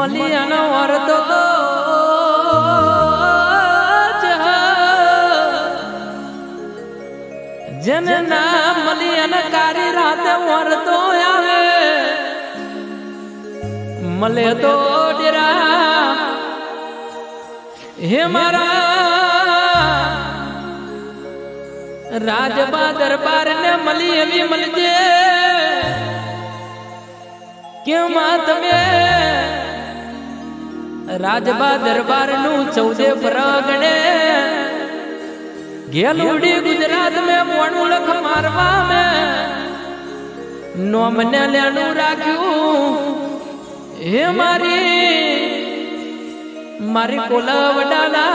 મલિયાનો વર્તો તો જેને ના મલિયાના કારી રાતે વર્તો આવે મલે તો ડેરા હે મારા રાજબા દરબાર ને મળી એવી મળજે કેમ તમે રાજબા દરબાર નું 14 પરગણે ગેલુડી ગુજરાત में મોણું લખ મારવા में નોમ ને લેણું રાખ્યું હે મારી કોલવડાના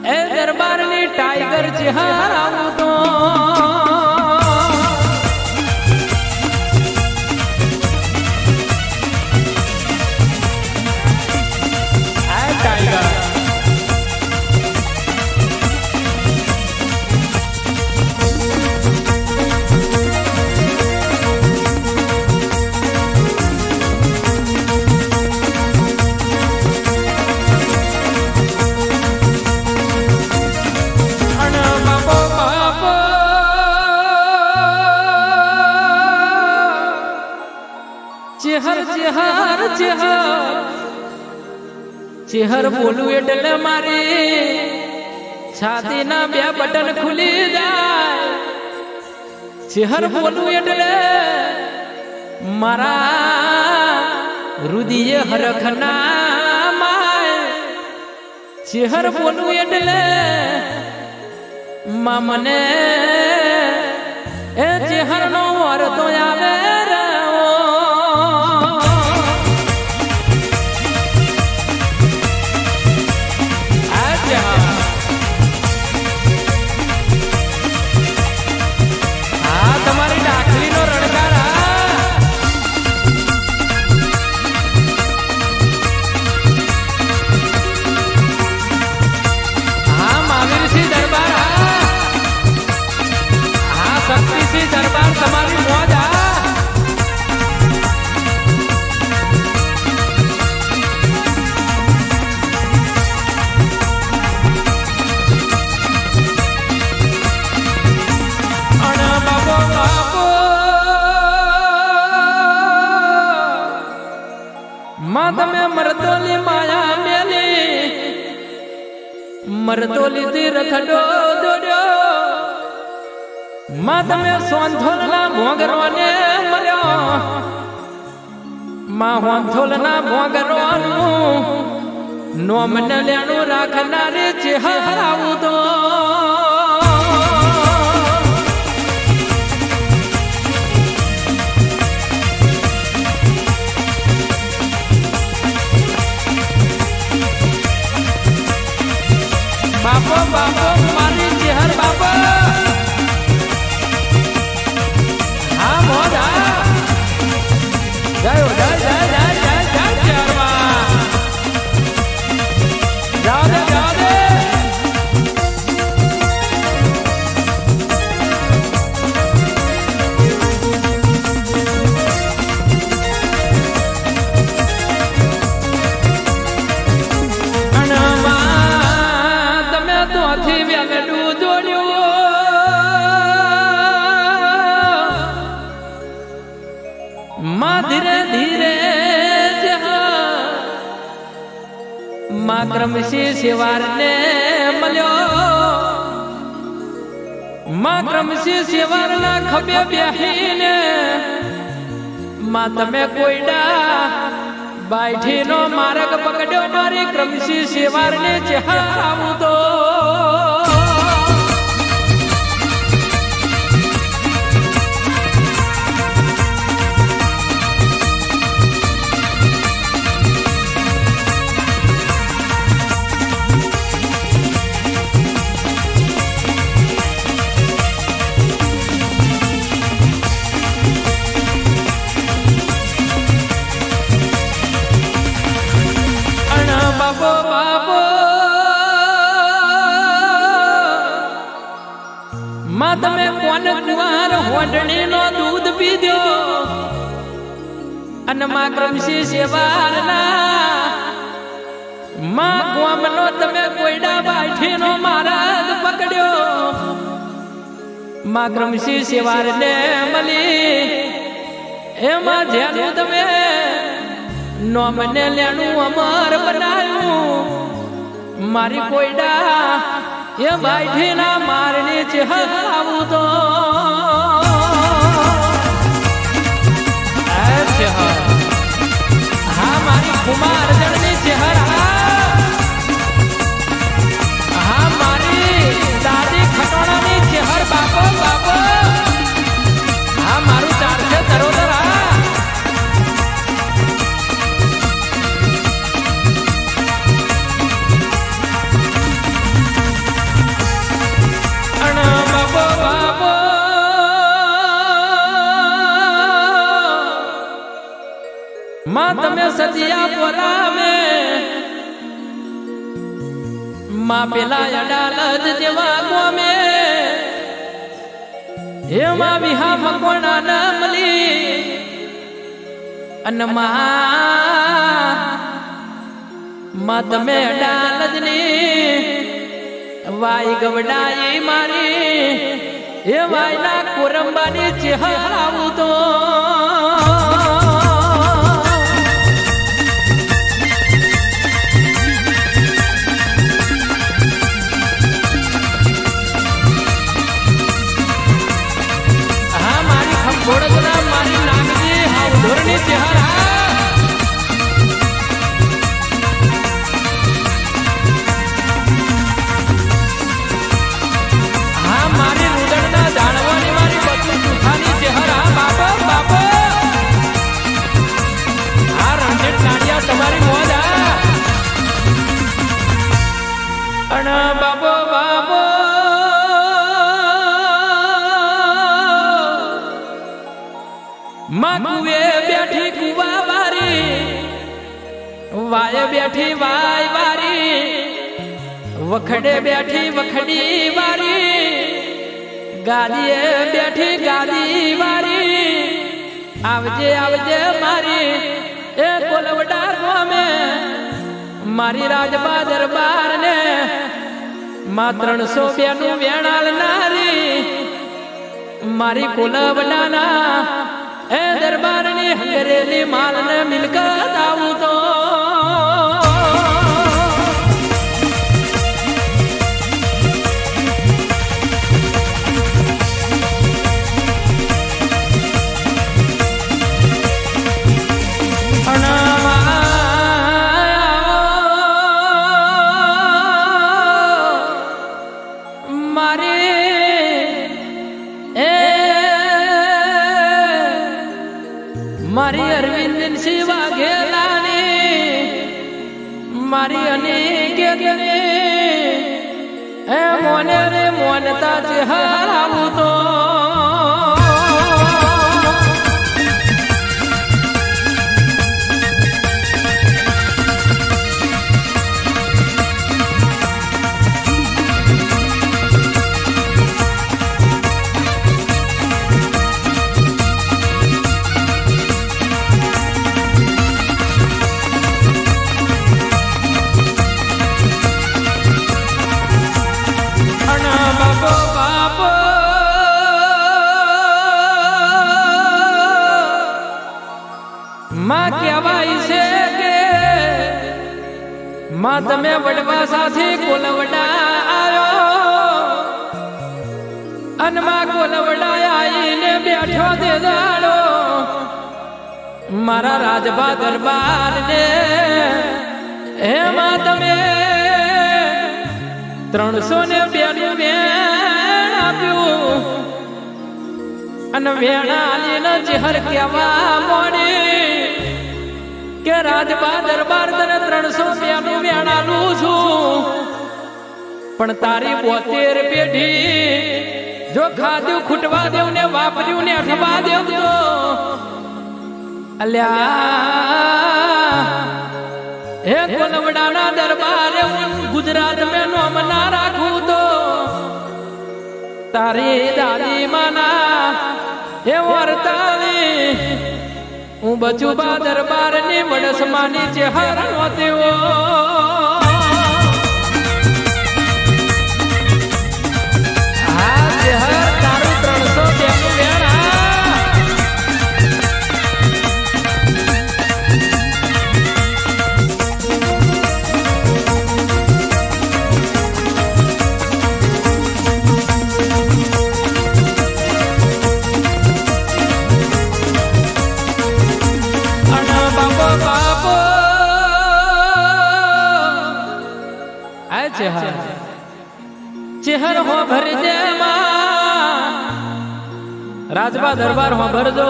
એ દરબારની ટાઈગર ચહેરાવું તો ચેહર બોલું એટલે મારી છાતીના 2 બટન ખુલી જાય ચેહર બોલું એટલે મારા રુદિયે હરખના માય ચેહર બોલું એટલે મને એ ચેહરનો વર્તો આવે દરબાર તમારી મોજ માં તમે મરતોલી માયા મેલી મરતોલી થી રથડો દોડ્યો માં તમે સોંથોલના ભોગરવાને મળ્યો માં હોંથોલના ભોગરવાનું નોમ ને લેણું રાખનારે ચહેરાવું તો બાપો બાપો મારી ચહેર બાપો ધીરે ધીરે માત્રમસી સેવારને મળ્યો માત્રમસી સેવારના ખભે બેહીને માં તમે કોઈડા બાઈઠીનો માર્ગ પકડ્યો મારી ક્રમસી સેવારને ચહેરાવું તો માં તમે કોન કુંવાર હોડણી નો દૂધ પીધો અને માં ક્રમશી સેવાના માં ગોમનો તમે કોઈડા બાઠીનો મારાદ પકડ્યો માં ક્રમશી સેવારને મળી એમાં જેનું તમે નોમને લેણું અમર બનાવ્યું મારી કોઈડા એ બાઠીના મારની ચહેરાવું તો હા મારી કુમાર જણની ચહેરા હા મારી દાદી ખટોણાની ચહેર બાપો બાપો હા મારું ચાલશે તરોતર માં તમે સદિયા પોરામે માં પેલા અડાલજ જેવા ગોમે એમાં વિહા મકોણા ન મળી અને માં તમે અડાલજની વાઈ ગવડાઈ મારી એ વાયના કોરંબાની ચહેરાવું તો થોડકના મારી નાગજી હા ઉધોરની ચહેરા હા મારી રુદણના જાણવાની મારી બચું જૂઠાની ચહેરા બાપો બાપો હા રણજીત નાડિયા તમારી મોજ અણ બાબો બાબો કુવે બેઠી કુવા વારી વાય બેઠી વાય વારી વખડે બેઠી વખડી વારી ગાદીએ બેઠી ગાદી વારી આવજે આવજે મારી એ કોલવડા ગોમે મારી રાજબા દરબાર ને માં 302 નું વેણાલ નારી મારી કોલવડાના એ દરબારની હંગરેલી માલને મિલકત આવું તો મારી અરવિંદ સિવા ઘેલાની મારી અનેક એ મોને રે મોનતા ચહેરાવું તો માં કહેવાય છે કે માં તમે વડવા સાથે કોલવડા આવ્યો અને માં કોલવડા આવીને બેઠો તે દાડો મારા રાજભા દરબાર ને એમાં તમે 302 નું વેણ આપ્યું અને વેણા આલીને જહર કહેવા મોડી કે રાજબા દરબાર તને 302 નું વેણાલું છું પણ તારી 72 પેઢી જો ખાધું ખૂટવા દેવ ને વાપર્યું ને અઠવા દેવ તો અલ્યા હે કોલવડાના દરબારે ગુજરાત મેં નોમ ના રાખું તો તારી દાદી માના હે વર્તાલી હું બચુબા દરબાર ની વડસમાની ચેહર નોતેવો હા ચેહર તારું 302 નું વેણા ચેહર હો ભર દે રાજબા દરબાર હો ભરજો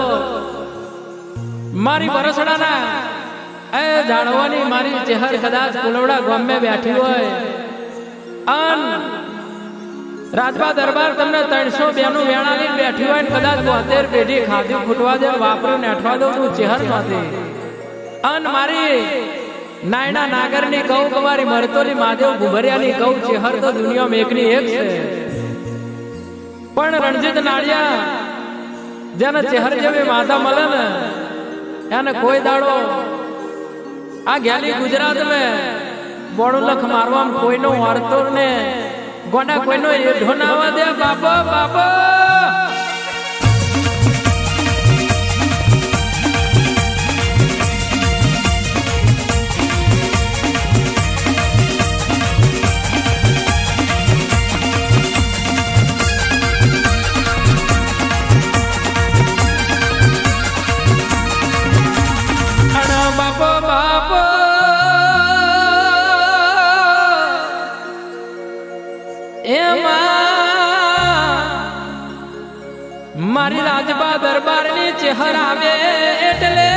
મારી વરસડાના એ જાણવાની મારી ચેહર કદાચ કુલવડા ગામે બેઠી હોય અન રાજબા દરબાર તમને 302 નું વેણાની બેઠી હોય કદાચ 72 પેઢી ખાધી ફૂટવા દે વાપરીને અઠવા દો તું ચેહર નથી અન મારી નાયણા નાગરની કહું કવારી મરતોલી મહાદેવ ગુભરિયાની કહું ચેહર તો દુનિયામાં એકની એક છે પણ રણજીત નાળિયા જેને ચેહર જેવી માતા મળે ને એને કોઈ દાડો આ ગેલી ગુજરાત મેં બોણું લખ મારવામાં કોઈનો વારતો ને ગોડા કોઈનો એઢો ના આવવા દે બાપા બાપા મારી રાજબા દરબાર ની ચેહર આવે એટલે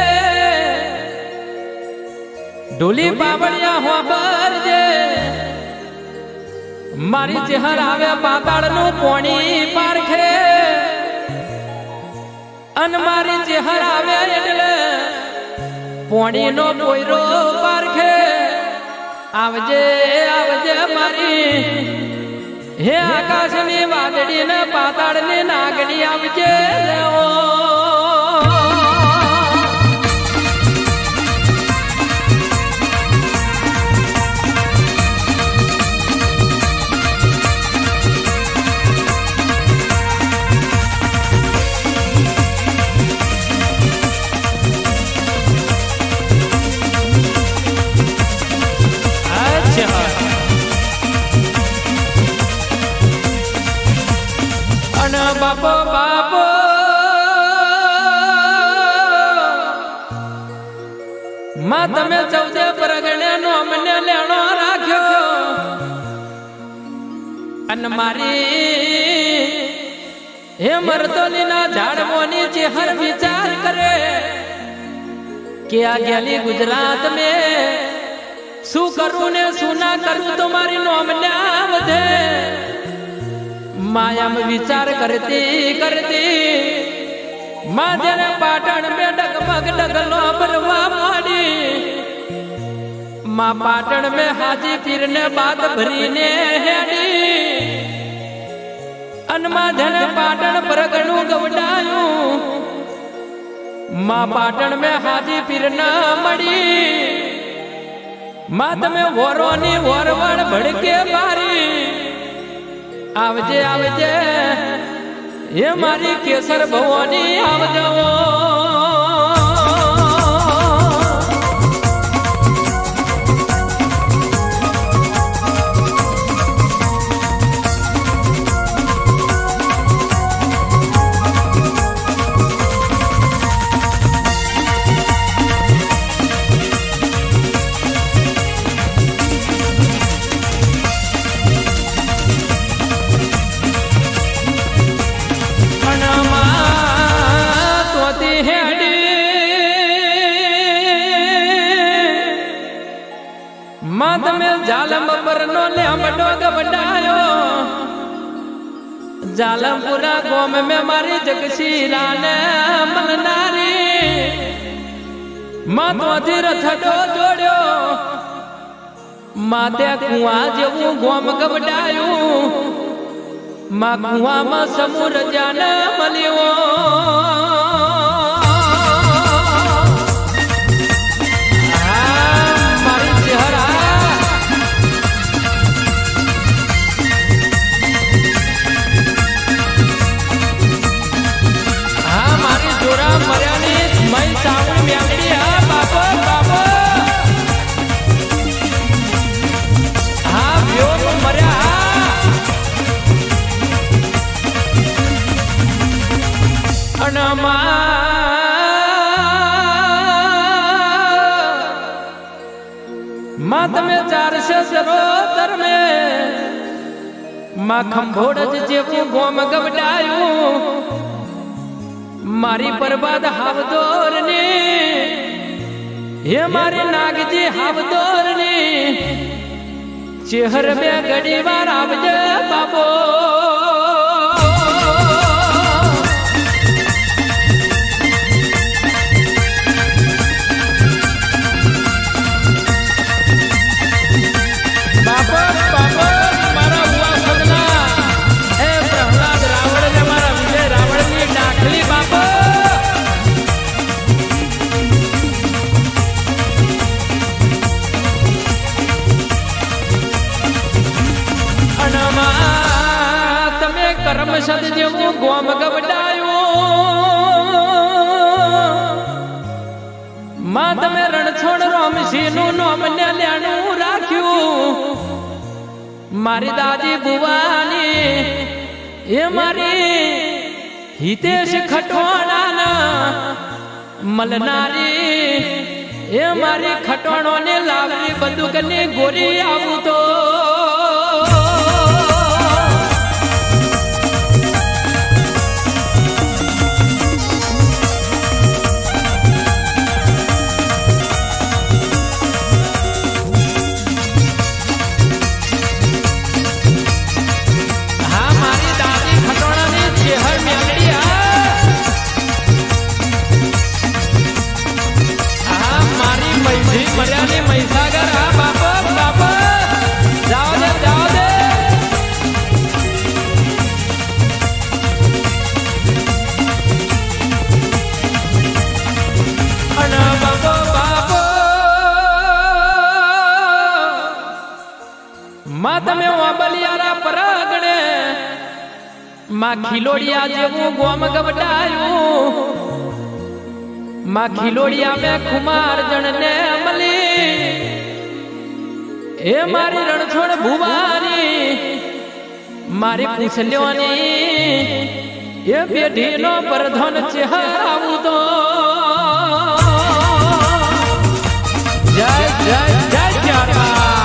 ઢોલી બાબડિયા હોબર જે મારી ચેહર આવે પાતાળ નું પોણી પારખે અન મારી ચેહર આવે એટલે પોણી નો પોયરો પારખે આવજે આવજે મારી હે આકાશની વાદળી ને પાતાળની નાગણી આવજે બાપો બાપો માં તમે 14 પરગણે નો અમને લેણો રાખ્યો અને મારી હે મરતોલી ના ઝાડમોની ચેહર વિચાર કરે કે આ ગેલી ગુજરાત મે શું કરું ને શું ના કરું તો મારી નો અમને વધે માયામ વિચાર કરતી કરતી માં જેને પાટણ में डगमग डगलो भरवा माड़ी माँ पाटण में हाजी पीर ने बात भरी ने हेडी अनमा धन पाटण परगणु गवडायू माँ पाटण में हाजी पीर न मड़ी माँ तमे वोरोनी वोरवड़ भड़के बारी आवजे आवजे ये मारी केसर भवानी आवजो जालम पर नो लेमडो गवडायो जालमपुरा गोम में मारी जगशीला ने मलनारी मातो रथ तो जोड़ो माते कुआ जेवू गोम गवडायो मा कुआ में समूर जान मलियो માં તમે ચારશે સરોતર મે માં ખંભોડ જ જેવું ગોમ ગવડાયું મારી બરબાદ હાવદોર ને હે મારી નાગજી હાવદોર ને ચહેર બે ઘડી વાર આવજે બાબો કરમ સદ જેવું ગોમ ગવડાયું માં તમે રણછોડ રોમસિંહ નું નામ ને લેણું રાખ્યું મારી દાદી બુવાની એ મારી હિતેશ ખટોણાના મલનારી એ મારી ખટોણો ને લાવવી બંદૂક ની ગોરી આવું તો મહીસાગર હા બાપા બાપા જાઓ દે અને બાપો બાપો માં તમે બલિયારા પરગડે માં ખીલોડિયા જેવું ગોમ ગવડાયું માં ખીલોડિયા મેં ખુમાર જણ ને મળી એ મારી રણછોડ ભુવાની મારી પૂછલ્યોની એ બેઢીનો પરધન ચહેરાવું તો જય જય જય ચારા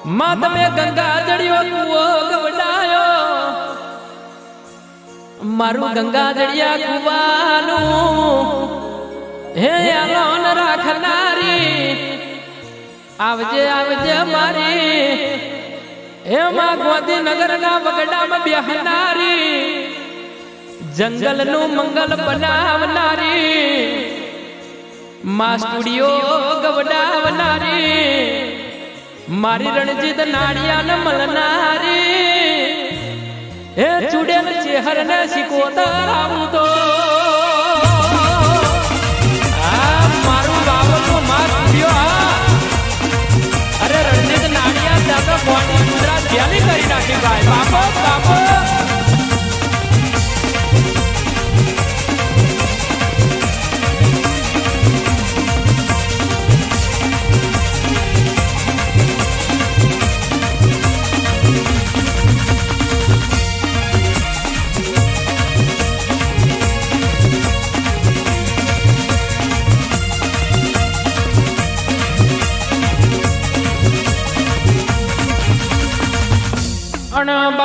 માં તમે ગંગા જડિયો કુવો ગવડાયો મારું ગંગા જડિયા કુવાનું હે આલોન રાખનારી આવજે આવજે મારી હે માં ગોંધીનગર ના વગડામાં બેહનારી જંગલ નું મંગલ બનાવનારી માં સ્ટુડિયો ગવડાવનારી મારી રણજીત નાળિયા ને મળનારી હે ચુડેલ ચેહર ને સિકોતર આવું તો મારું બાવનું માં સ્ટુડિયો અરે રણજીત નાળિયા ત્યાં તો બોડી ગુજરાત ભેલી કરી નાખી ભાઈ બાપો બાપો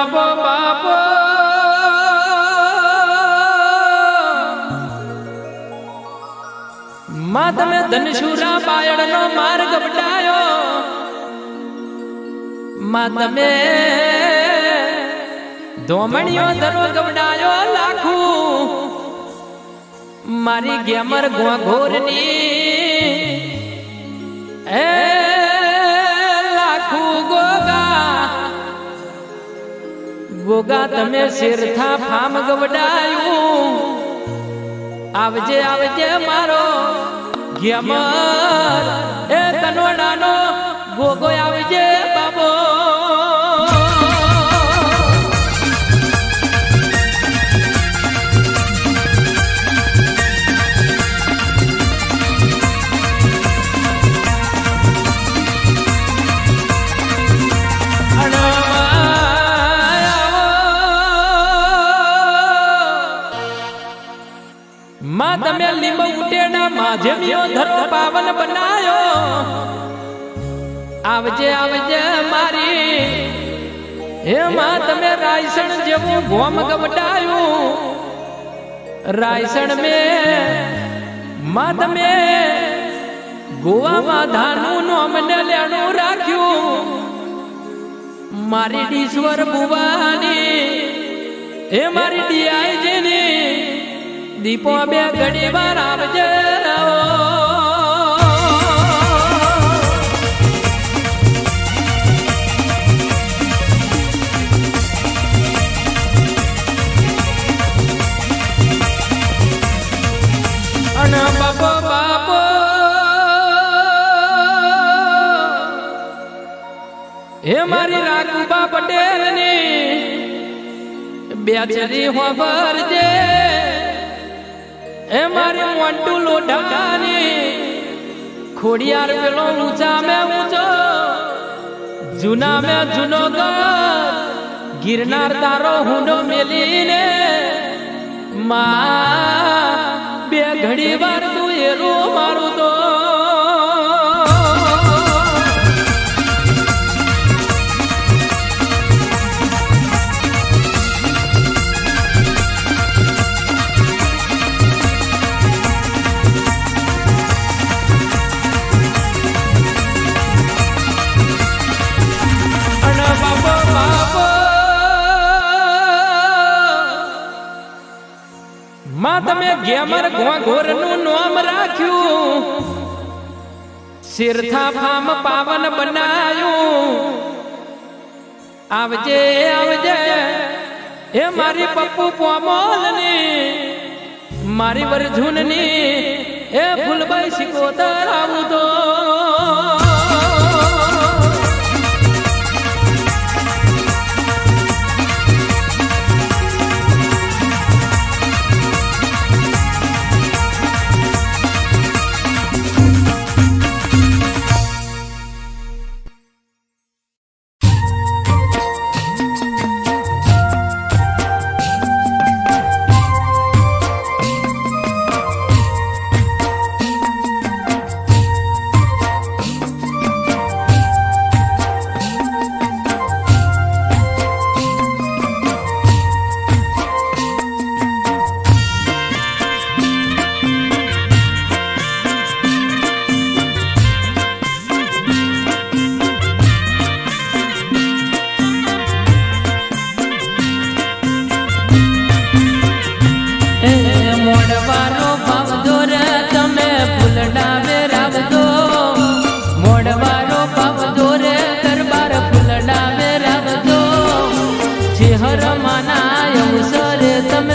બાપો બાપો માં તમે ધનશુરા બાયડ નો માર્ગ બટાયો માં તમે ધોમણીઓ ધરો ગવડાયો લાખું મારી ગેમર ગોઘોરની એ લાખું ગોગા તમે શેરથા ફામ ગવડાયું આવજે આવજે મારો ગેમર એ તનોડાનો ગોગો આવજે બાબો તમે લીંબ ઉટેના માધ્યમિયો ધરો પાવન બનાયો આવજે આવજે મારી હે માં તમે રાયસણ જેવું ભોમ ગવડાયું રાયસણ મે માં તમે ગોવામાં ધાનું નોમ ને લેણું રાખ્યું મારી ડીશ્વર બુવાની હે મારી ડિયાઈ જેની દીપો બે ઘડી વાર આવજે અને બાપો બાપો હે મારી રાખુબા પટેલ ની બેચરી હોબરજે એ મારી મોટું લોઢાની ખોડિયાર પેલો ઊંચા મેં ઊંચો જૂના મેં જૂનો ગિરનાર તારો હુંડો મેલીને માં બે ઘડી વાર તું એરું મારું તો માં તમે ગેમર ઘોર નું નામ રાખ્યું શિરથા ફામ પાવન બનાયું આવજે આવજે એ મારી પપ્પુ પોમોલ ની મારી વરજુન ની એ ફૂલબાઈ સિકોતર આવું તો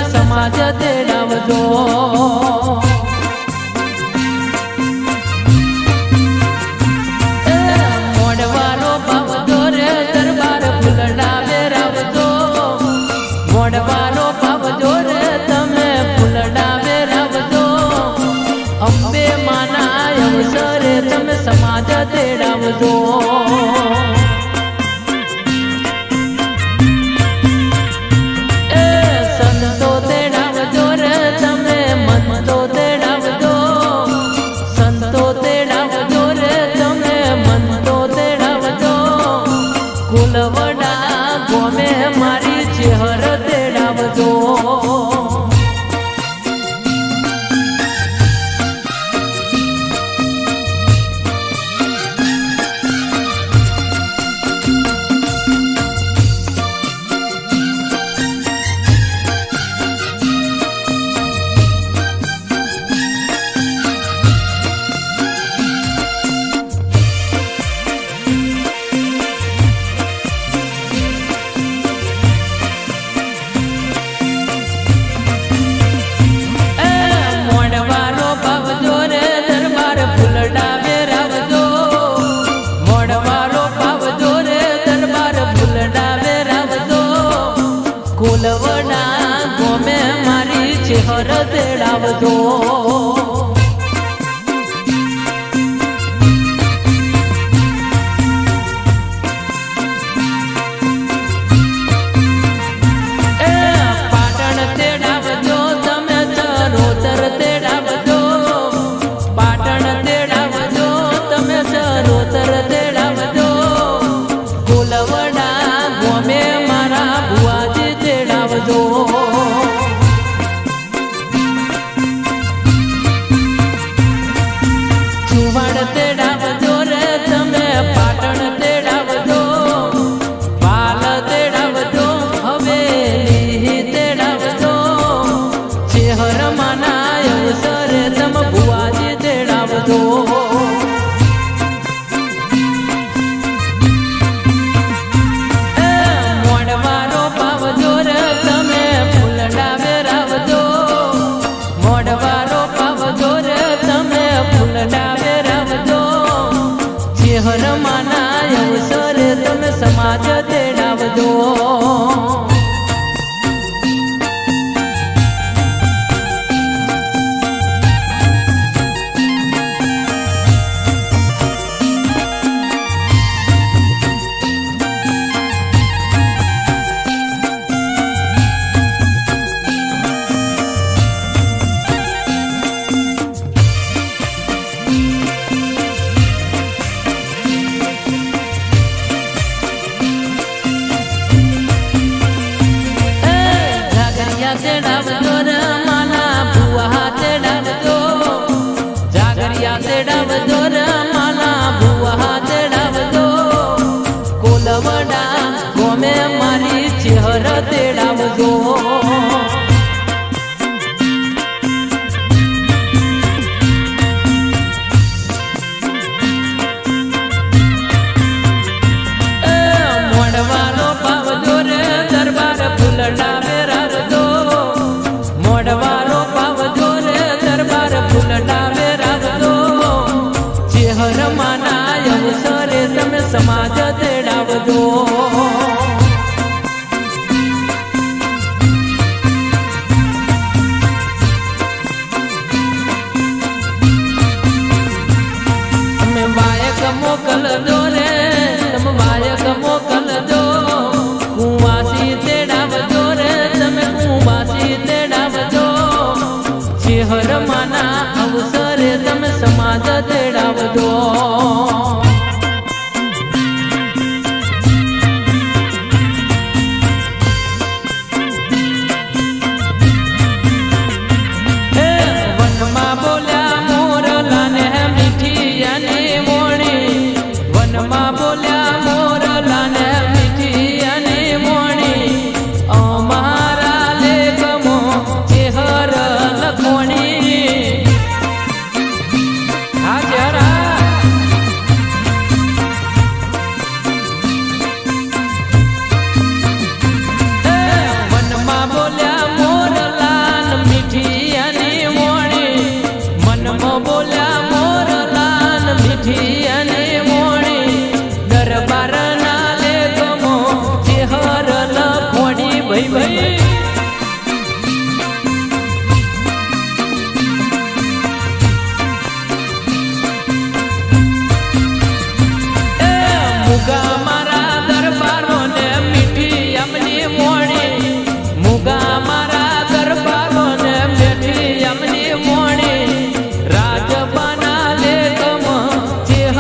સમાજ તેડાવજો મોડવારો પાવજો રે દરબાર ફૂલડા વેરાવજો મોડવારો પાવજો રે તમે ફૂલડા વેરાવજો અંબે માના અવસરે તમે સમાજ તેડાવજો તેડાવજો સમાજ તેડાવજો ચહેર તેડાવજો મોડવાનો પાવજો રે દરબાર ફૂલડા વેરાવજો મોડવાનો પાવજો રે દરબાર ફૂલડા વેરાવજો ચહેર માના અવસરે તમે સમાજ તેડાવજો મોકલજો રે તમે વાયક મોકલજો કુવાસી તેડાવજો રે તમે કુવાસી તેડાવજો ચહેર માના અવસરે તમે સમાજ તેડાવજો વનમાં બોલ્યા મોરલા ને મીઠી અને વનમાં બોલ્યા મોરલા ને મીઠી અને મોણી અમારા લેખમો ચહેર લખોણી હાજરા વનમાં બોલ્યા મોરલા ને મીઠી અને મોણી મનમાં બોલ્યા મોરલા ને મીઠી અને દરબાર ના લેખમો ચહેર લખોણી ભાઈ ભાઈ મુગા મારા દરબારો ને મીઠી અમની મોણી મુગા મારા દરબારો ને મીઠી અમની મોણી રાજબાના લેખમો ચહેર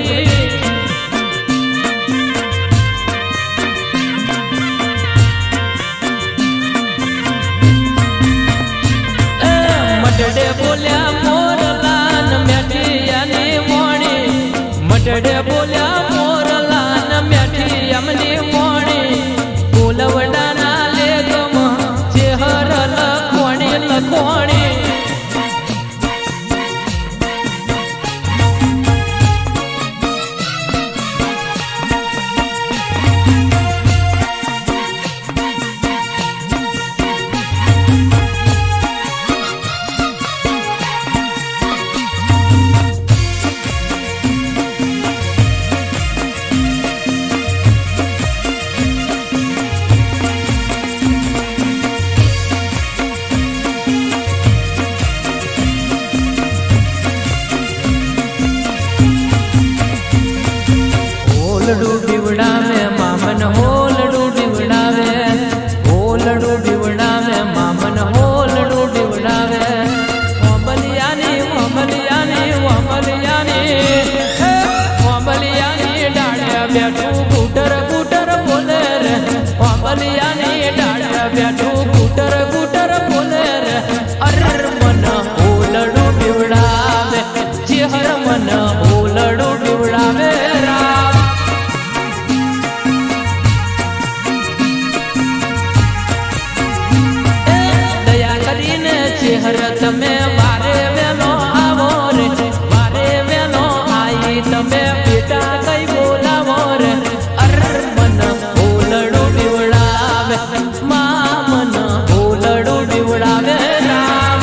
ભાઈ મટડે બોલ્યા મોરલા ન મેઠિયાની મોણી મટડે બોલ્યા મોરલા ન મેઠિયામની મોણી બોલવડાના લે ગમ ચેહર લખોણી લખોણી હોલડું બીવડાવે મામન હોલડું બીવડાવે હોલડું બીવડાવે મામન હોલડું બીવડાવે ઓમલિયાની ઓમલિયાની ઓમલિયાની ઓમલિયાની ડાળ્યા બેઠું ગુટર ગુટર બોલે રે ઓમલિયાની ડાળ્યા બેઠું ગુટર ગુટર બોલે રે અર મન હોલડું બીવડાવે ચેહર મન હોલડું બીવડાવે રામ ચેહર તમે વારે વેલો આવો રે વારે વેલો આઈ તમે બેટા કઈ બોલાવો રે અર મન હોલડું બીવડાવે મા મન હોલડું બીવડાવે રામ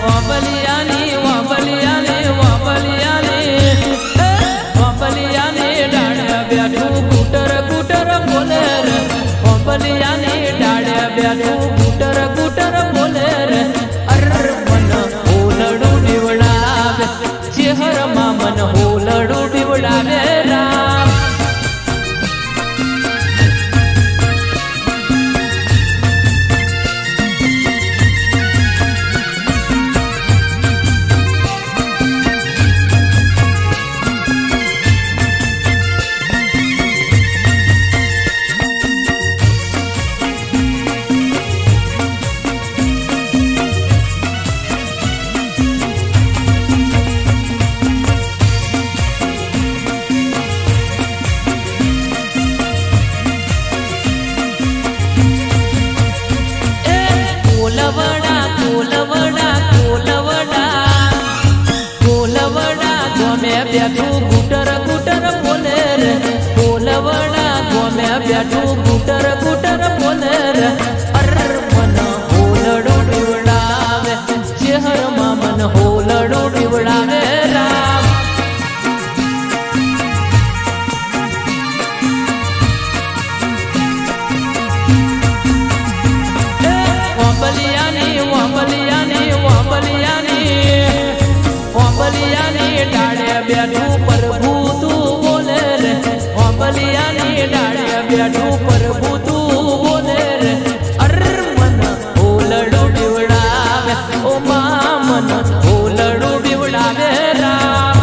ઓબલિયાની ઓબલિયાની ઓબલિયાની બેઠું ગુટર ગુટર બોલે રે ઓબલિયાની ડાળે બેઠું ગુટર ગુટર બોલે રે અર મન હોલડું બીવડાવે ચેહરમાં મન હોલડું બીવડાવે રામ કોલવડા કોલવડા કોલવડા કોલવડા ગમે બેઠું ગુટર ગુટર બોલે રે કોલવડા ગમે બેઠું ગુટર ગુટર બોલે રે અર મન હોલડું બીવડાવે ચેહરમાં મન હોલડું બીવડાવે રામ ઓબલિયાની ઓબલિયાની ઓબલિયાની ઓબલિયાની ડાળે બેઠું પ્રભુ તું બોલે રે ઓબલિયાની ડાળે બેઠું પ્રભુ તું બોલે રે અર મન હોલડું બીવડાવે ઓ મા મન હોલડું બીવડાવે રામ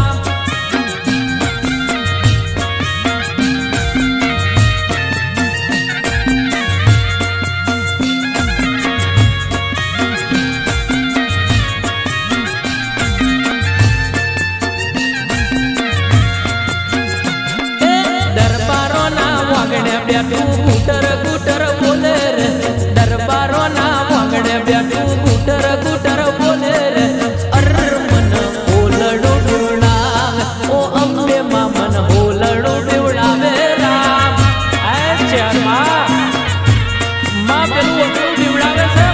બેઠું ગુટર ગુટર બોલે રે દરબારો ના વાંગડે બેઠું ગુટર ગુટર બોલે રે અર મન હોલડું બીવડાવે ઓ અંબે માં મન હોલડું બીવડાવે રામ આ ચેરમાં માં પેલું ઓટલું બીવડાવે છે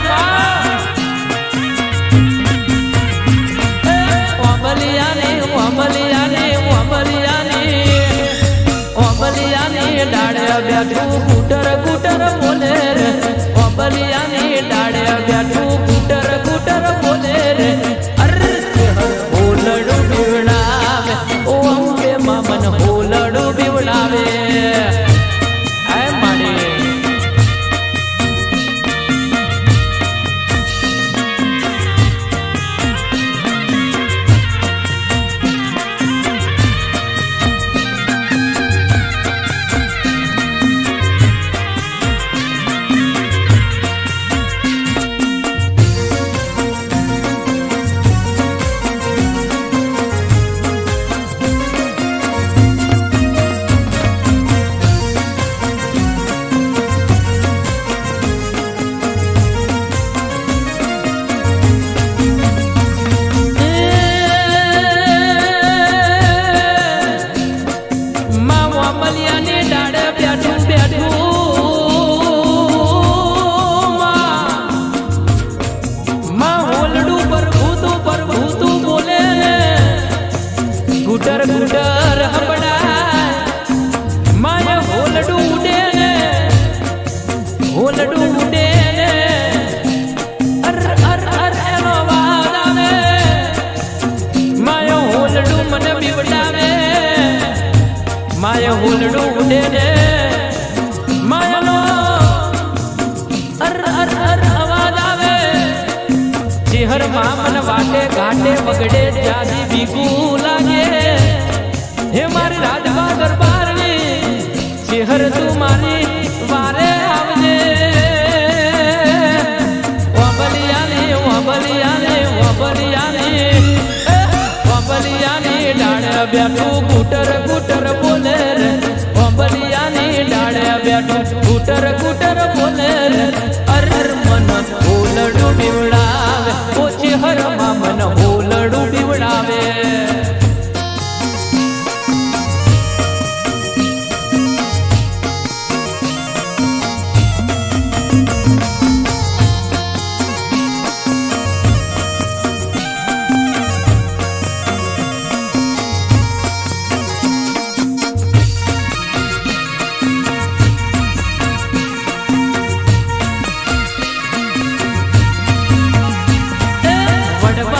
ઓબલિયાની ઓબલિયાની ઓબલિયાની ઓબલિયાની ડાળે બેઠું ગુટર ગુટર બોલે રે ઓબલિયાની ડાળે બેઠું ગુટર ગુટર બોલે રે અર હોલડું બીવડાવે ઓ અંબે માં મન હોલડું બીવડાવે આ માડી માં મન વાટે ઘાટે વગડે જાજી ભીગું લાગે હે મારી રાજબા દરબારની શહેર તું મારી વારે આવજે ઓબલિયાની ડાળે બેઠું કુટર કુટર બોલે રે ઓબલિયાની ડાળે બેઠું કુટર કુટર બોલે રે અર મન ઓલડું બીવડાવે ઓછી હરમાં મન ઓલડું બીવડાવે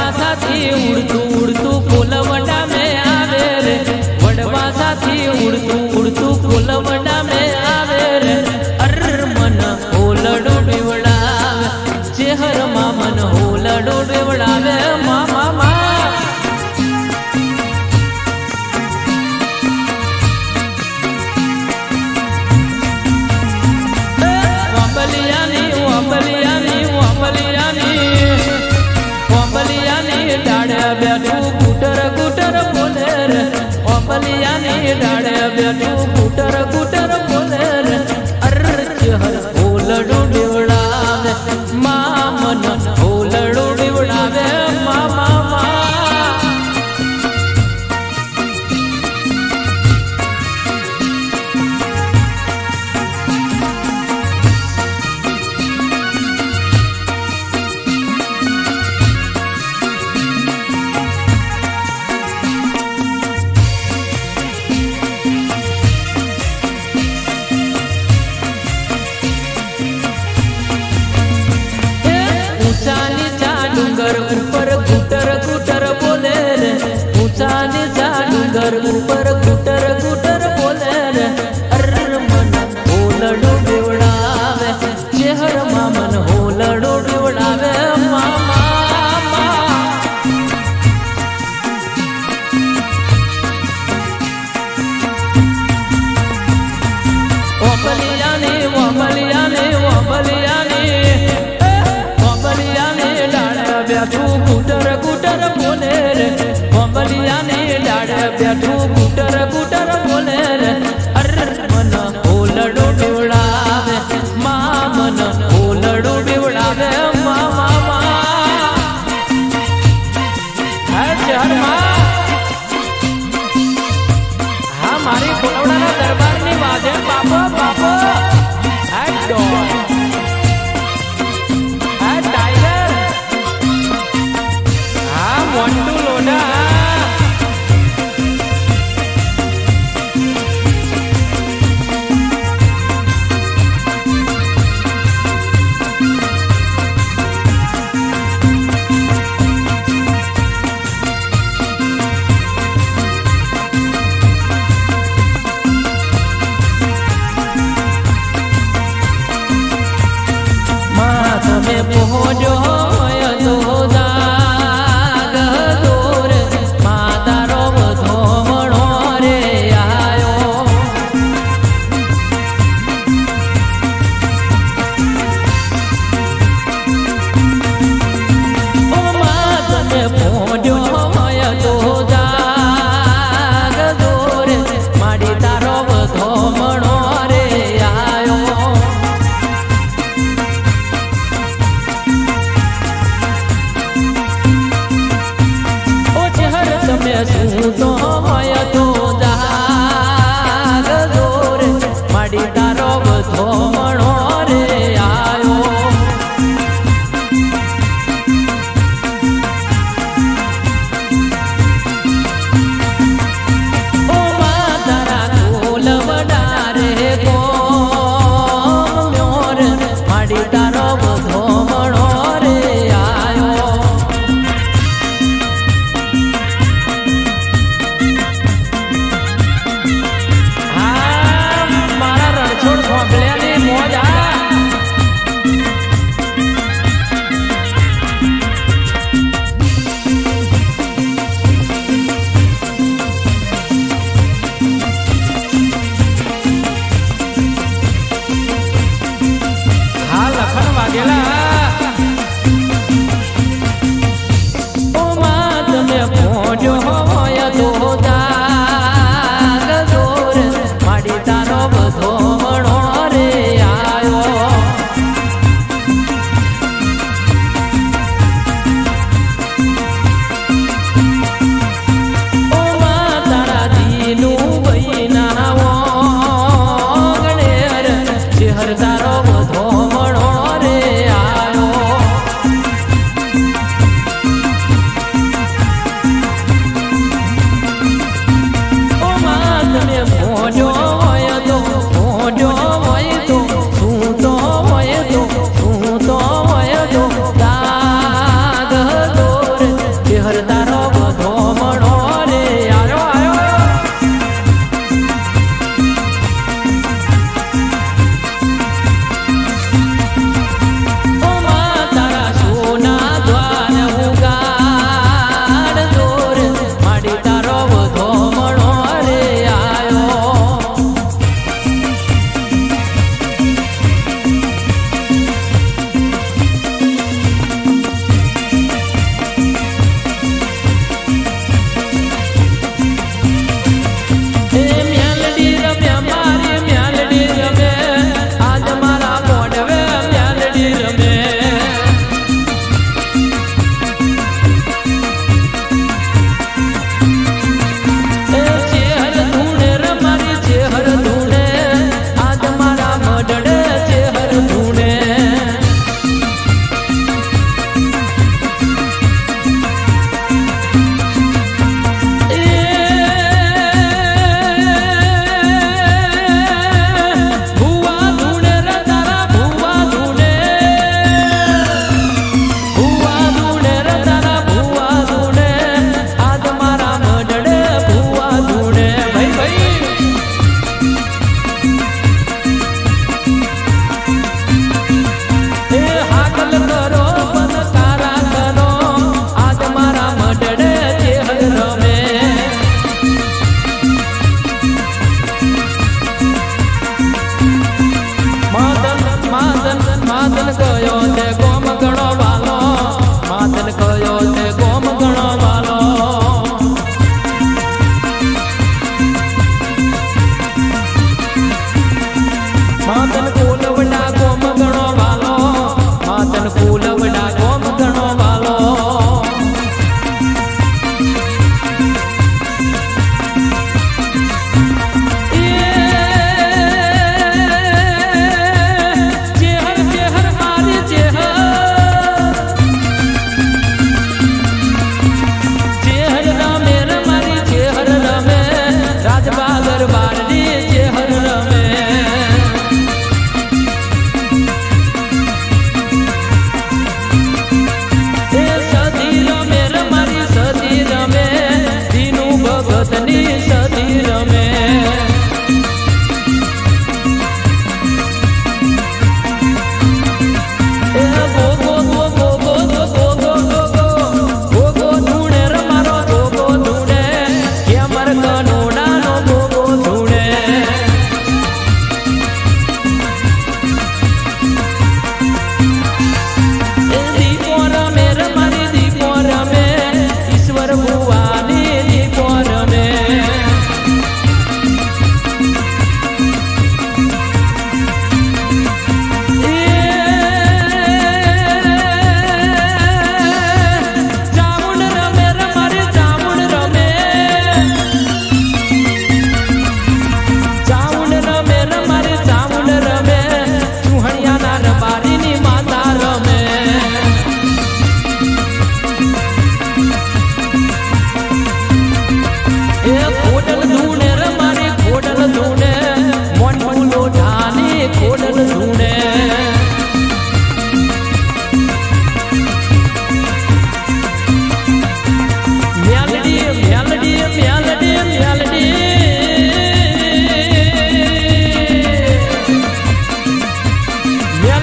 ઉડતું ઉડતું ફૂલવડા में આવે રે વડવા સાથી ઉડતું ઉડતું ફૂલવડા में આવે રે અર મન ઓલડું બીવડાવે ચહેરમાં મન ઓલડું બીવડાવે મામા મા ઓબલિયાની ઓબલિયાની ઓબલિયાની ઓબલિયાની ડાળે બેઠું કુટર કુટર બોલે રે ઓબલિયાની ડાળે બેઠું કુટર કુટર બોલે રે અર ચહર ઓલડું બીવડાવે મા મન ઓલડું બીવડાવે મામા મા ઉપર ગુટર ગુટર બોલે રે ઊંચા નીચા ડુંગર ઉપર ગુટર ગુટર બોલે રે અર મન ઓલડું બીવડાવે ચહેરમાં મન ઓલડું બીવડાવે મામા ઓબલિયાની ઓબલિયાની ઓબલિયાની બેઠું કુટર કુટર બોલે રે ઓબલિયાની ડાળે બેઠું કુટર કુટર બોલે રે અર મન ઓલડું બીવડાવે મા મન ઓલડું બીવડાવે મામા મા હે ચહરમાં હા મારી ફૂલવડાના દરબારની વાજે બાપો બાપો હે ડોન મોન્ટુ લોડા માં તમે પહોંચો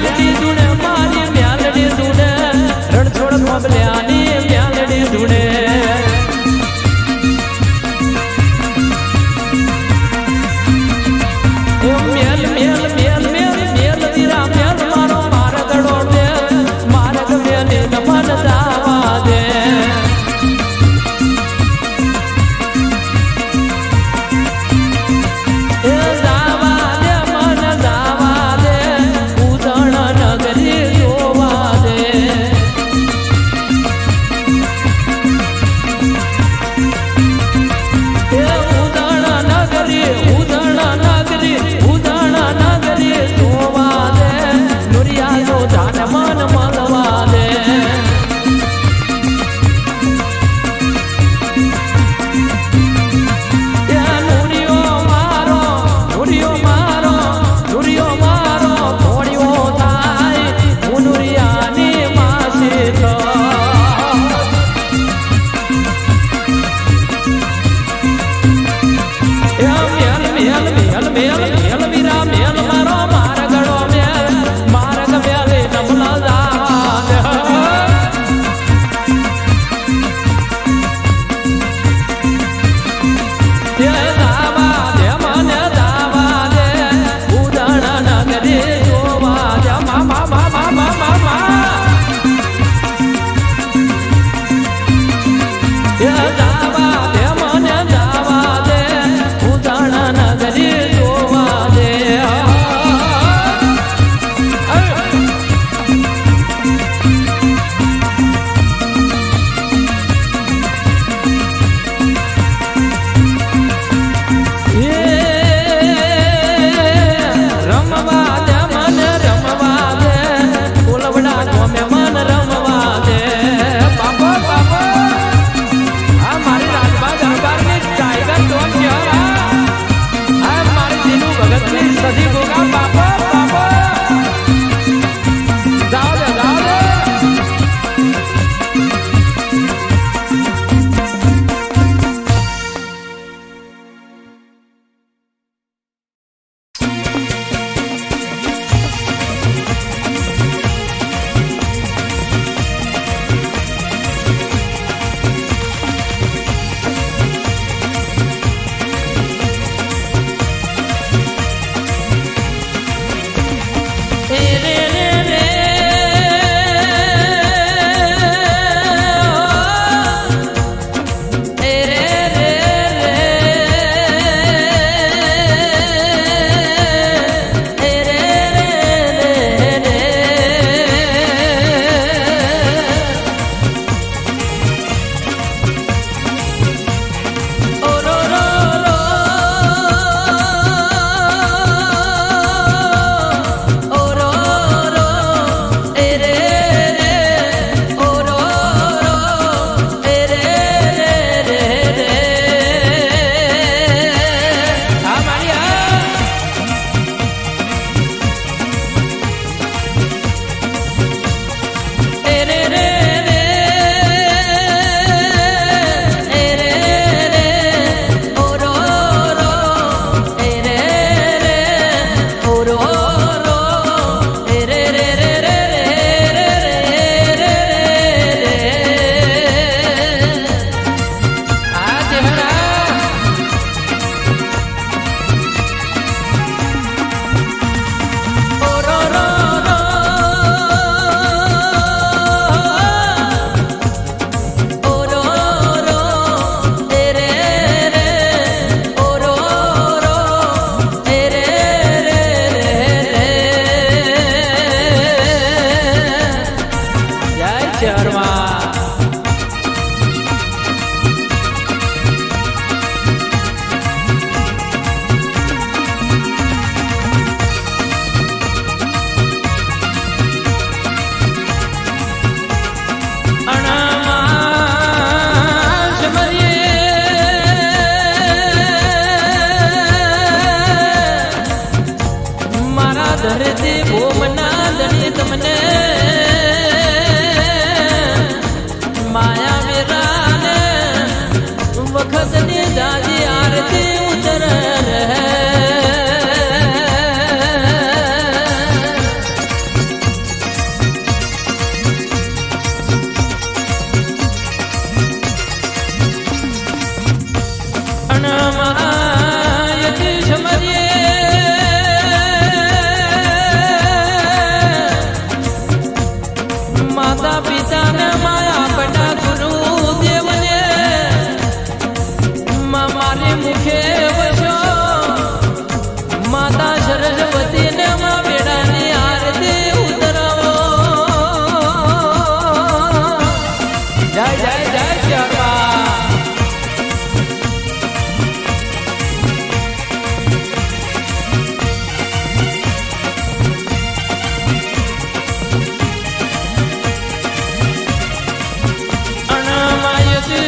મ્યાલડી ધૂણે મારી મ્યાલડી ધૂણે રણછોડ પબલ્યાની મ્યાલડી ધૂણે મેલ મેલ મેલ મેલ મેલ વીરા મેલ મારો મારગડો મેલ મારગ મેલે મન જાવા દે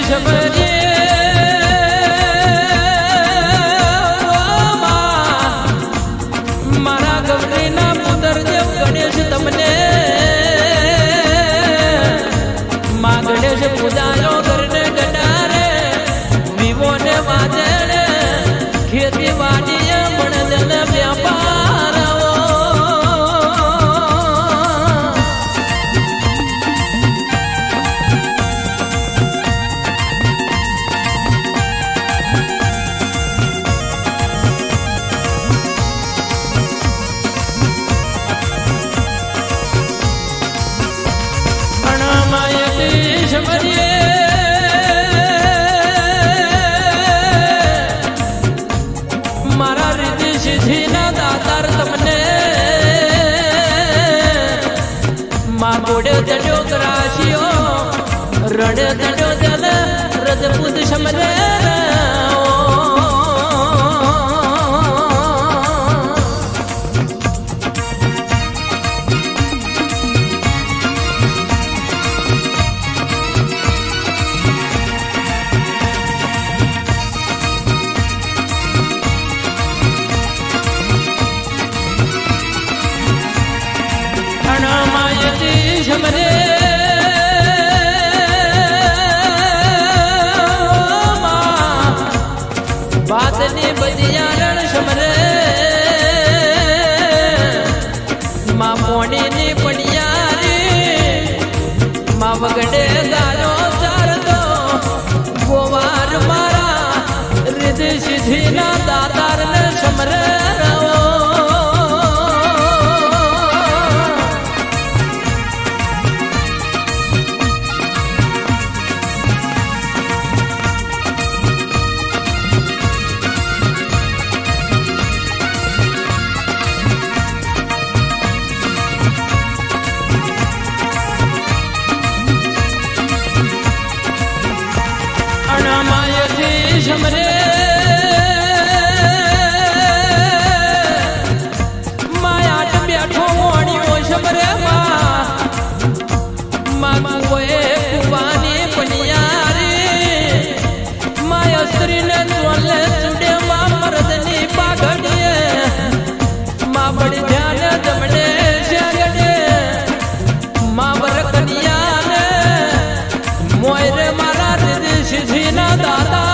શબરી મારા ગૌરીના પુત્ર દેવ ગણેશ તમને માં ગણેશ પૂજાયો ઘરને ગડારે વિવો ને વાજે ખેતી વાડીએ બળદન વ્યાપાર મારા રીતિ સિદ્ધિના દાતાર તમને માં બોડે દડ્યો કરાશીઓ રડે દડ્યો જલ રજપૂત સમરે સમરે બાતની બદિયારણ સમરે માં પોણીની પડિયારી માં વગડે ગાયો ચારતો ગોવાર મારા રીતિ સિદ્ધિના દાતારને સમરે સમરે માયાટ બેઠો ઓણ્યો સમરે માં કુએ કુવાની પનિયારી માય સ્ત્રીને ચોલે ચૂડે માં મરદની પાઘડીએ માં બળી ધ્યાન જમડે શગડે માં વરકનિયાને મોયરે મારા રીતિ સિદ્ધિના દાદા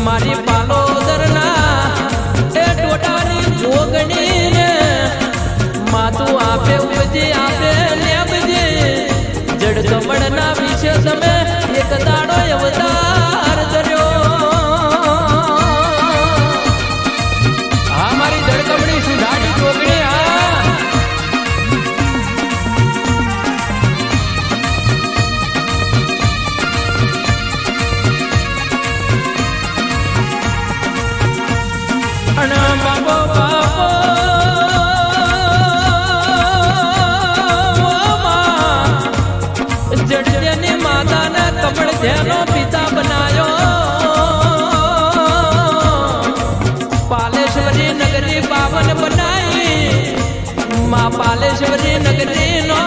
મારી પાલોદરના એ ટોટાની જોગણી ને માતું આપે ઉપજી આપે લેબજી જડ કમળના વિશે તમે એક દાડો અવતાર ધર્યો હા મારી જડકમણી સુધાડી જોગણી બાબો બાબો જડજની માતાને કમળ ધ્યાનો પિતા બનાયો પાલેશ્વરી નગરી પાવન બનાવી માં પાલેશ્વરી નગરીનો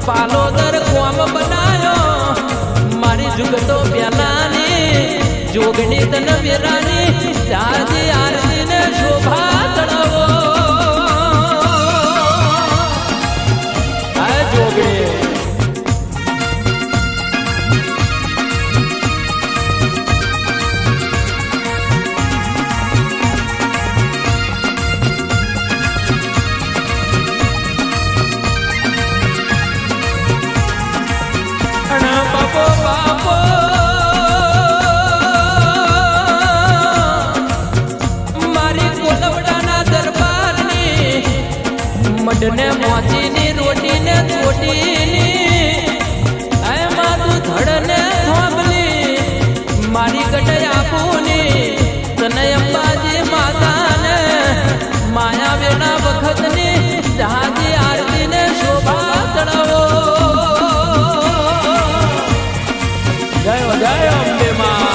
પાલોદર કોમ બનાયો મારી જુગતો પ્યાલાની જોગણી તન વેરાની ચારજી આરતી ને શોભા ચડાવો આ જોગણી બાપો બાપો મડને મોચીની રોટીને ચોટીની ધડને થોબલી મારી ગટે આપુની તને અંબાજી માતાને માયા વેના વખતની જહાજી આરતીને શોભા ચડાવો જય જય અંબે માં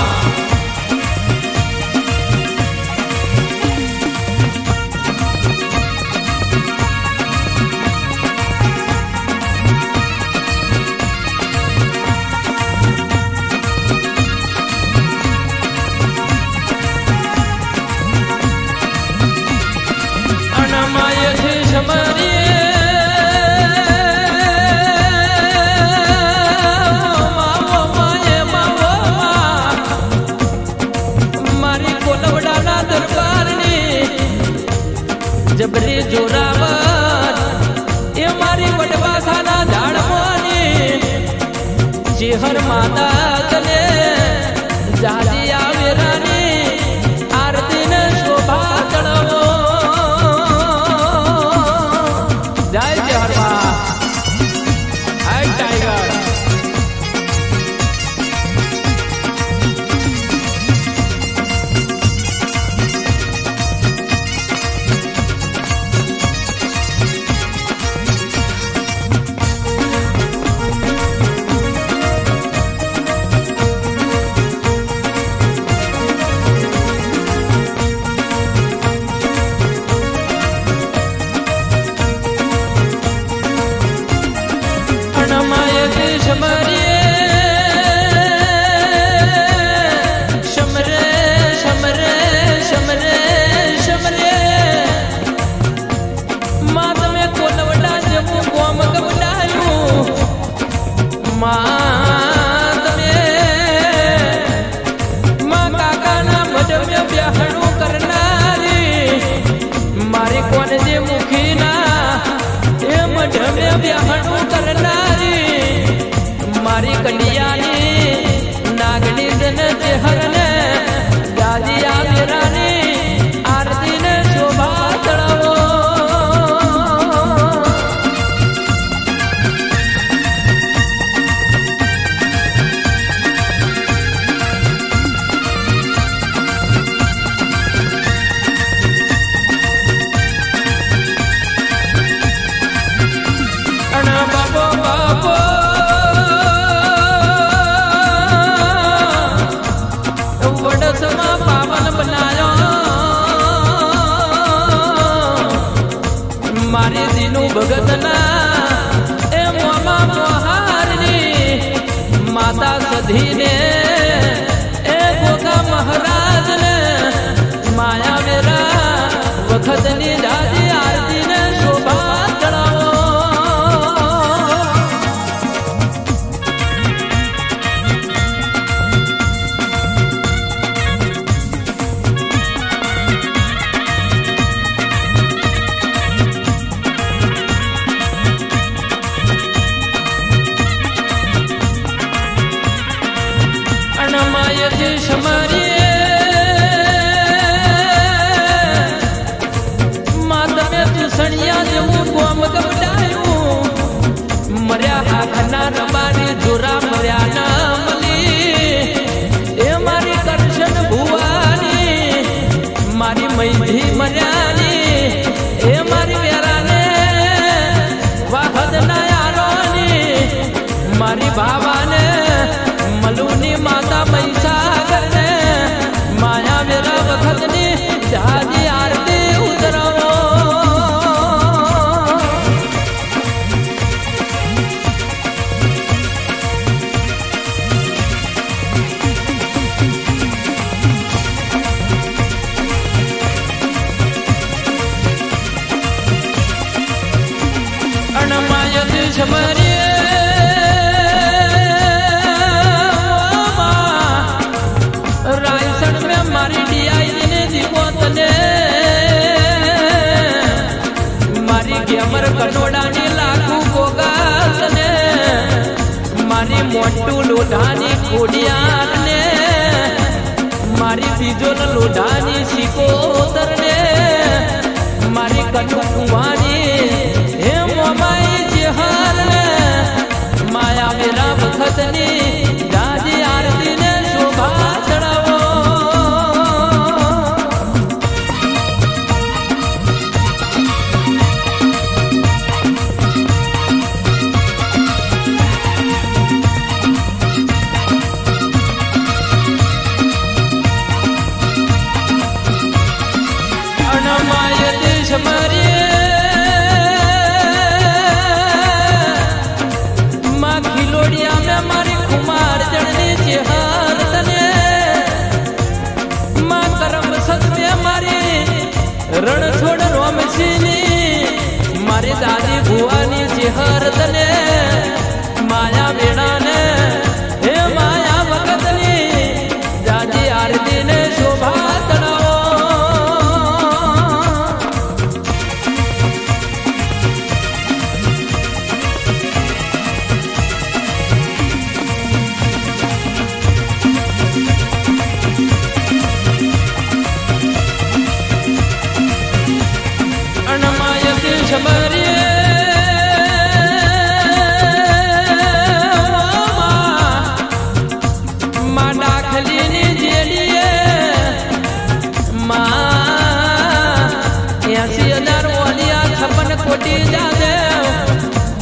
જબરી જોરાવર એ મારી વડવાસાના ઝાડવાની જેહર માતા તને જાજી આવેરાની આરતીને શોભા ચડાવો જય જેહર માં હાય ટાઈગર મારી કડિયાની નાગણી જન જેહરને જાજી આવેરાની આરતીને શોભા ચડાવો મારી દીનું ભગતના એ મોમા મોહારની માતા સધીને એ ગોગા મહારાજને માયા વેરા વખતની જાજી આરતીને શોભા ચડાવો મર્યા આખના રબારી જોરા મર્યા ના મલી એ મારી કરશન ભુવાની મારી મૈથી મર્યાની એ મારી વેરાને વાહદ ના યારોની મારી ભાવાને મલુની માતા મહીસાગરને માયા વેરા વખતની જાજી આરતી ઉતરાવો મારી ડિયાઈને દીવો તને મારી ગેમર કનોડાની લાખું ગોગા તને મારી મોટું લોઢાની ખોડિયાને મારી બીજોલ લોઢાની સિકોતરને મારી કનુ કુવાની હે મોમાઈ જેહારને માયા મેરા વખતની રોમસિંહની મારી દાદી ભુવાની જેહર તને માયા વેણાને હે માયા વખતની જાજી આરતીને શોભા તણાવો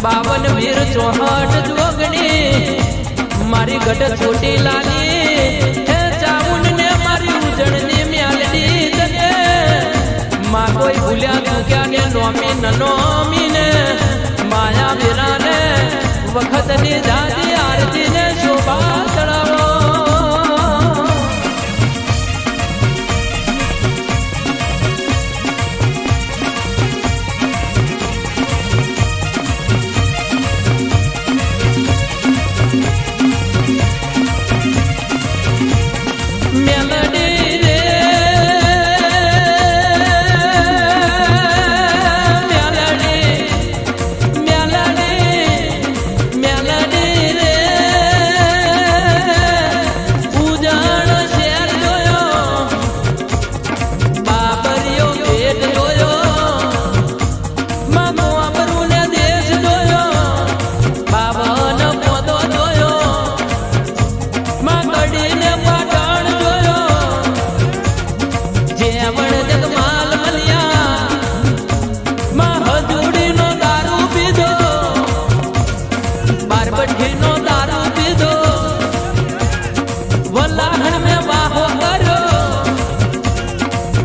બાવન વીર ચોહટ જોગણી મારી ગઢ છોટી લાલી હે ચામુંડ ને મારી ઉજળની મ્યાલડી તને માં કોઈ ભૂલ્યા ચૂક્યા ને નોમી નોમી ને માયા વીરા ને વખતની જાતી આરતી ને શોભા ચડાવો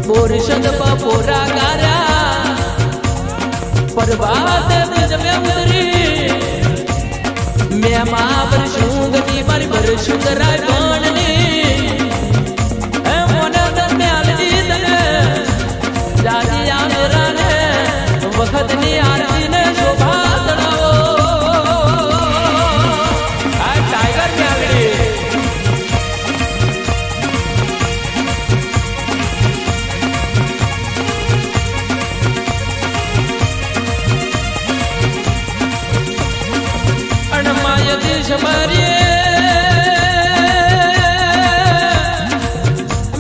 पुरुषद बपोरा गारा परवाद बिज में उतरी मैं मां बरशुंगती मारी बरशुंगरा गणनी ए मोना दम्यालनी तने जाती आमेरा ने वखतनी आरती ने शोभा तड़ावो आ टाइगर म्यालनी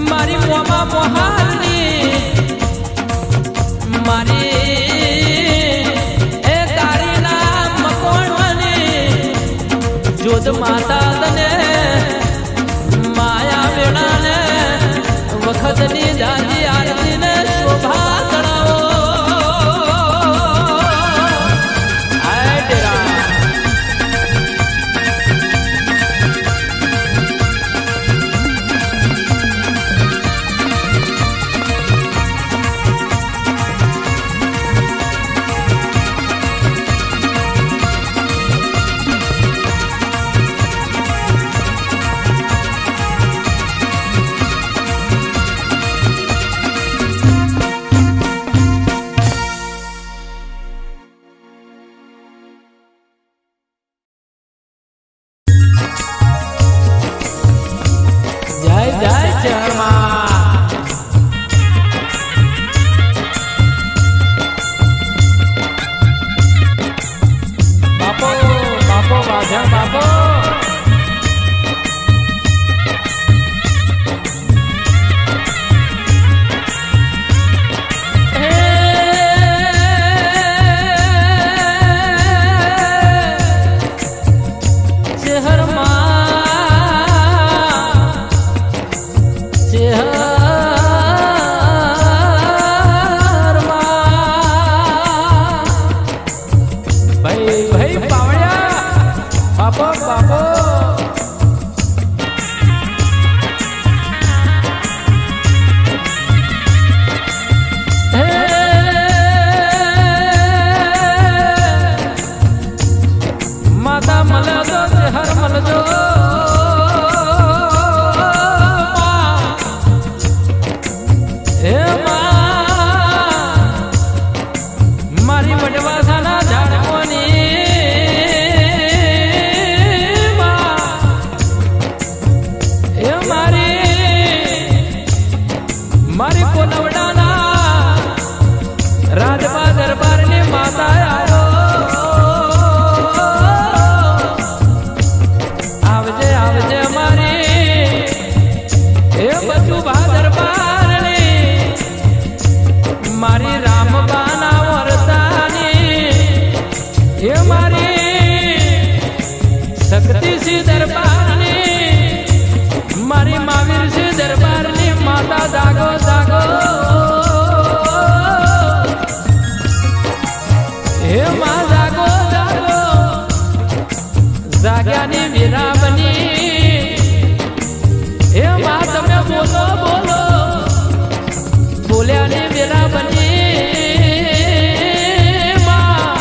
मारी मोमा मोहानी मारी ए तारी नाम मकोणवानी जोध माता तने माया वेणा ने वखतनी जाती आरती ने शोभा तड़ावो રાજબા દરબારની માતા આવ્યો આવજે આવજે અમારી એ બધું બા દરબારની મારી રામબાના વર્તાની એ મારી શક્તિસિંહ દરબારની મારી મહાવીરસિંહ દરબારની માતા જાગો જાગો હે માં જાગો જાગો જાગ્યાની વીરા બની હે માં તમે બોલો બોલો બોલ્યાની વીરા બની માં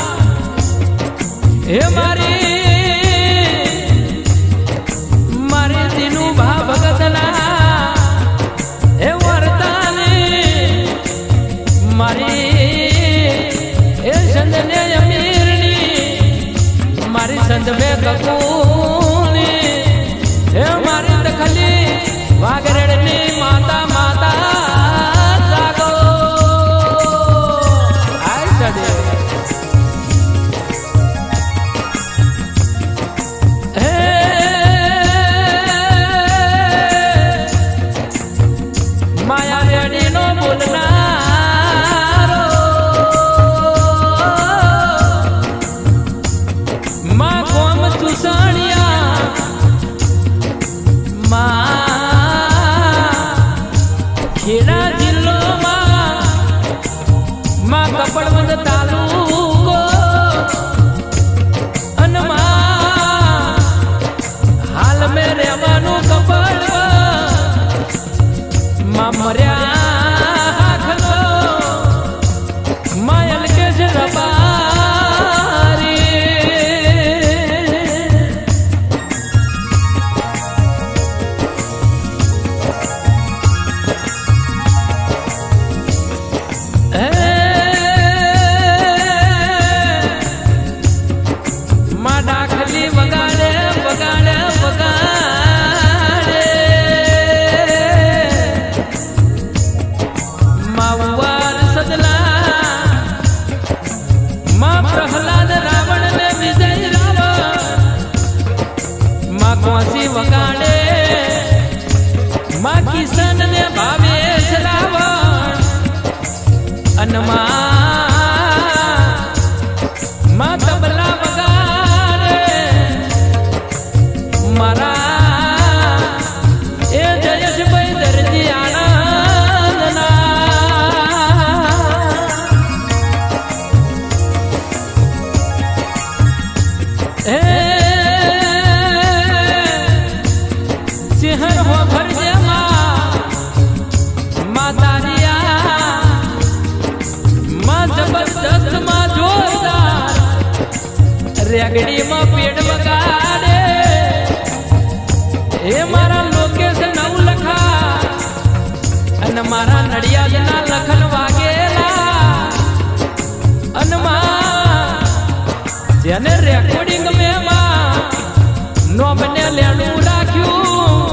હે મારી મારી દીનું ભા ભગતના હે વર્તાની મારી એ સંતને અમીરની મારી સંત બે કકુની હે મારી દખલી વાગરેડની માતા માતા જાગો આય સદે હે માયા રેડીનો બોલનારો માં કોમ ચૂસણિયા ખેડા જિલ્લોમાં માં કપડવંદ તાલુકો અને હાલ મેં રહેવાનું કપડ માં મર્યા હાખલો માં અલકેશ રબારી માં ડાખલી વગાડે વગાડે વગાડે માં ઉવાર સદલા માં પ્રહલાદ રાવણ ને વિજય રાવણ માં કોસી વગાડે માં કિશન ને ભાવેશ રાવણ માં તબલા વગાડે મારા એ જયેશભાઈ દરજી આનંદના હે સિંહણ હો ભરજે માં તારિયા માં જબરદસ્ત માં જોરદાર રેગડીમાં પેડ વગાડે એ મારા લોકેશ નવ લખા અને મારા નડિયાદના લખન વાગેલા અને માં જેને રેકોર્ડિંગ મેં માં નોમને લેણું રાખ્યું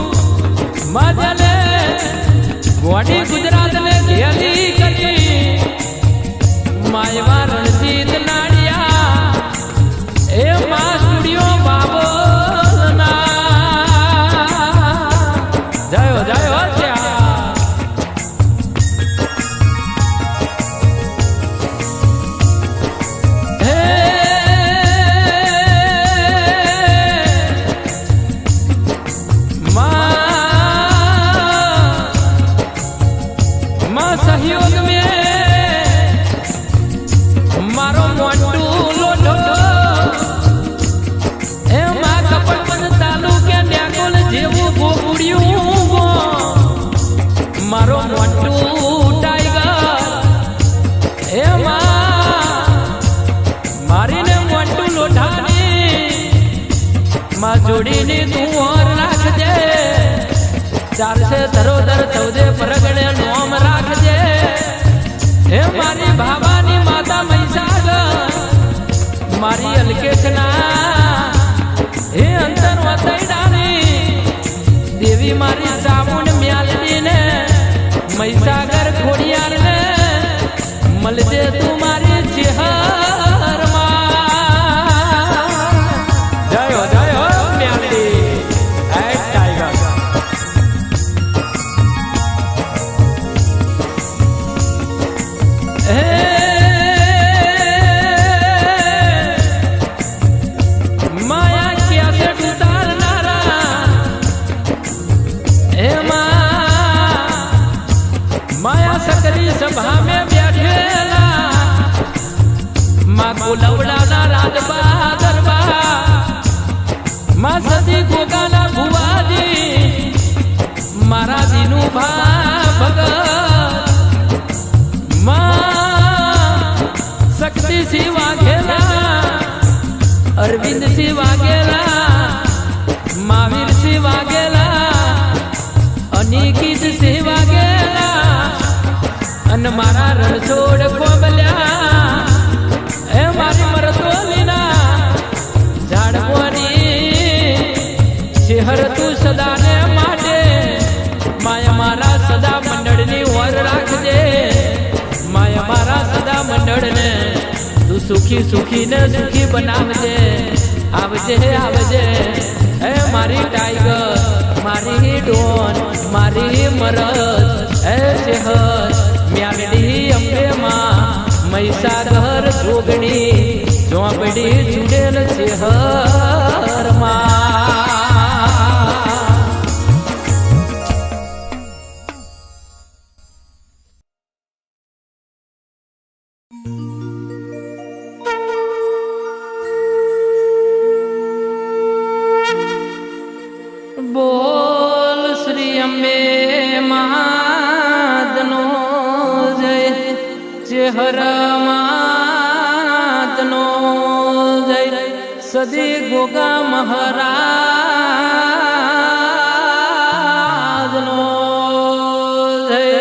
માં જેને મોડી ગુજરાતને ઘેલી કરી માયવા રણજીત નાડિયા એ માં સ્ટુડિયો બાબોલના જયો જયો ત્યાં હે માં સહયોગ મેં મારો મોટું લોટો એ માં કપડવંદ તાલુકે નેકોલ જેવું ગોગુડિયું મારો મોટું ટાઈગર એ મારીને મોટું લોઠાની માં જોડીની તું ઓર રાખજે ચારસે ધરોધર ચૌદે પરગડે નોમ રાખજે હે મારી ભાવાની માતા મહીસાગર મારી અલકેશના હે અંતર વતૈડાની દેવી મારી ચામુંડ મ્યાલની ને મહીસાગર ખોડિયાર ને મળજે તું મારી ચેહરમાં જયો જયો મ્યાલી એ ટાઈગર માયા ક્યાં છે ઉતારનારા माया सकरी सभा में बैठेला माँ को लवड़ाना राजबा दरबा माँ सती गोगाना भुवाजी मारा दीनू भा भगत माँ शक्ति सिंह वाघेला अरविंद सिंह वाघेला महावीर सिंह वाघेला अनिकित सिंह वाघेला अन मारा रणछोड़ कोबल्या ए मारी मरतोलीना झाड़कोनी शहर तू सदा ने माटे माया मारा सदा मंडळ ની ઓર રાખજે માયા મારા સદા મંડળ ને તું સુખી સુખી ને સુખી બનાવજે આવજે આવજે એ મારી ટાઈગર મારી ડોન મારી મરદ એ શહેર म्यालडी अंबे मां महिसागर जोगणी झोपड़ी जुड़ेल शहर बोल श्री अंबे महादनो हर मातनो जय सदी गोगा महाराज नो जय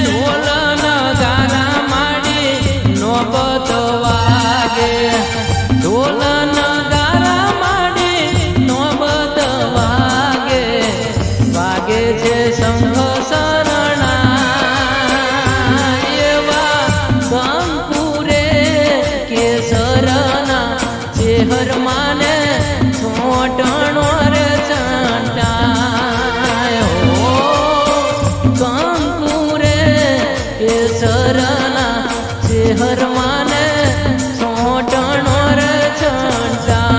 ढोल કેસરના શેહર માને છોટણો રે છંટા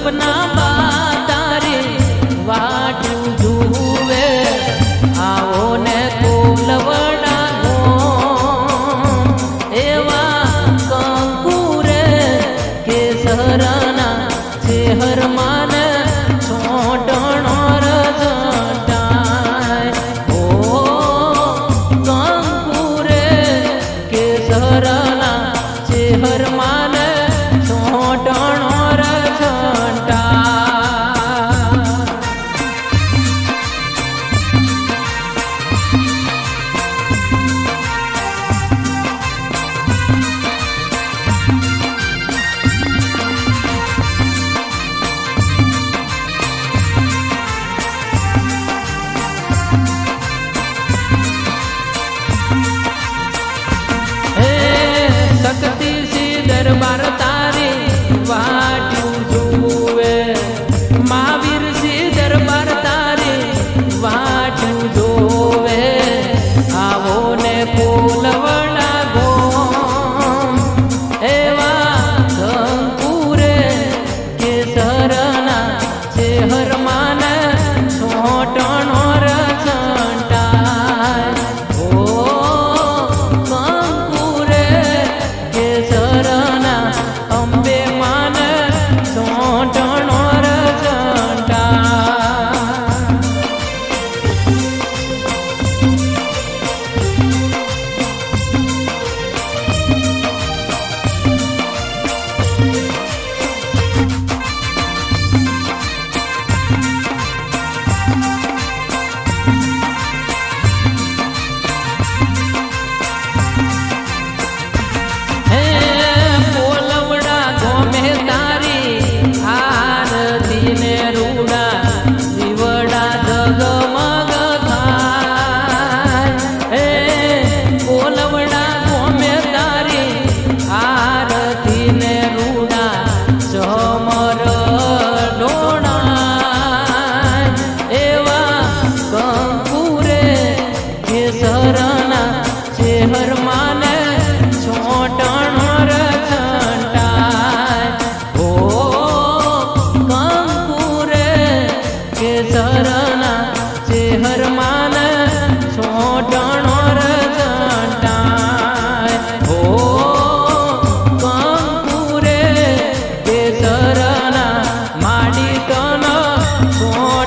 સપના બા તારે વાટું જુએ આવો ને કોલવડા ગો એવા કંકુરે કેસરના ચેહર માને છોટણો રજટાય ઓ કંકુરે કેસરના ચેહર માને છોટણો રજટાય શક્તિ સી દરબાર તારી વાટ્યું જુએ મહાવીર સી દરબાર તારી વાટ્યું જોવે આવો ને કોલવડા ગો એવા કંકુરે કેસરના ચેહર માને છોટણો રચટાય ઓ કંકુરે કેસરના અંબે માને છોટણો રચટાય હે બોલવડા ગોમે તારી આરતી ને રૂડા દીવડા જગમગ થાય હે બોલવડા ગોમે તારી આરતી ને રૂડા ચમર ડોણાય એવા કંકુરે કેસરના ચેહર માને છોટણો રચટાય ઓ કંકુરે કેસરના ચેહર માને છોટણો રચટાય ઓ કંકુરે કેસરના માડી તન છોટ